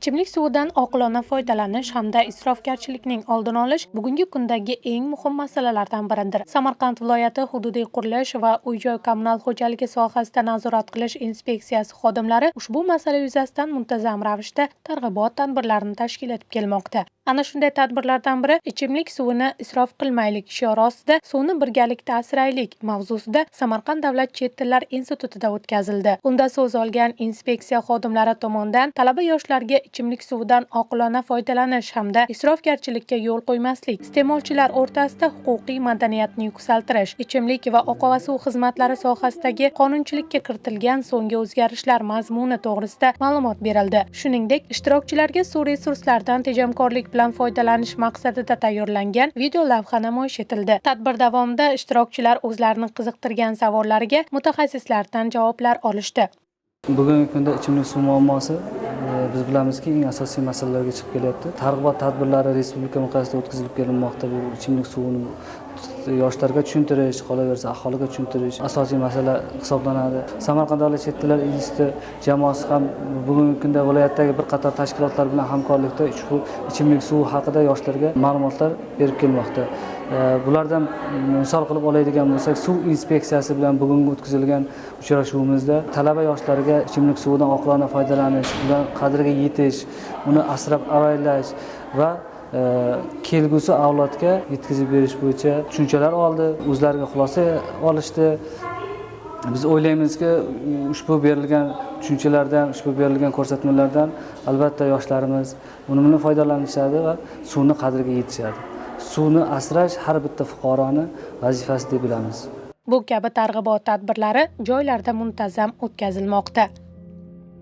Ichimlik suvidan oqilona foydalanish hamda isrofgarchilikning oldini olish bugungi kundagi eng muhim masalalardan biridir. Samarqand viloyati hududiy qurilish va uy-joy kommunal xo'jaligi sohasida nazorat qilish inspeksiyasi xodimlari ushbu masala yuzasidan muntazam ravishda targ'ibot tadbirlarini tashkil etib kelmoqda. Ana shunday tadbirlardan biri ichimlik suvini isrof qilmaylik shiori ostida suvni birgalikda asraylik mavzusida Samarqand davlat chet tillar institutida o'tkazildi. Unda so'z olgan inspeksiya xodimlari tomonidan talaba yoshlarga ichimlik suvidan oqilona foydalanish hamda isrofgarchilikka yo'l qo'ymaslik, iste'molchilar o'rtasida huquqiy madaniyatni yuksaltirish, ichimlik va oqova suv xizmatlari sohasidagi qonunchilikka kiritilgan so'nggi o'zgarishlar mazmuni to'g'risida ma'lumot berildi. Shuningdek, ishtirokchilarga suv resurslaridan tejamkorlik bilan foydalanish maqsadida tayyorlangan video lavha namoyish etildi. Tadbir davomida ishtirokchilar o'zlarini qiziqtirgan savollariga mutaxassislardan javoblar olishdi. Bugungi kunda ichimlik suv muammosi biz bilamizki eng asosiy masalalarga chiqib kelyapti. Targ'ibot tadbirlari respublika miqyosida o'tkazilib kelinmoqda. Bu ichimlik suvini yoshlarga tushuntirish, qolaversa aholiga tushuntirish asosiy masala hisoblanadi. Samarqand davlat chet tillar instituti jamoasi ham bugungi kunda viloyatdagi bir qator tashkilotlar bilan hamkorlikda ushbu ichimlik suvi haqida yoshlarga ma'lumotlar berib kelmoqda. Bulardan misol qilib oladigan bo'lsak, suv inspeksiyasi bilan bugungi o'tkazilgan uchrashuvimizda talaba yoshlarga ichimlik suvidan oqilona foydalanish, ular qadriga yetish, uni asrab-avaylash va kelgusi avlodga yetkazib berish bo'yicha tushunchalar oldi, o'zlariga xulosa olishdi. Biz o'ylaymizki, ushbu berilgan tushunchalardan, ushbu berilgan ko'rsatmalardan albatta yoshlarimiz unumli foydalanishadi va suvni qadriga yetishadi. Suvni asrash har bitta fuqaroni vazifasi deb bilamiz. Bu kabi targ'ibot tadbirlari joylarda muntazam o'tkazilmoqda.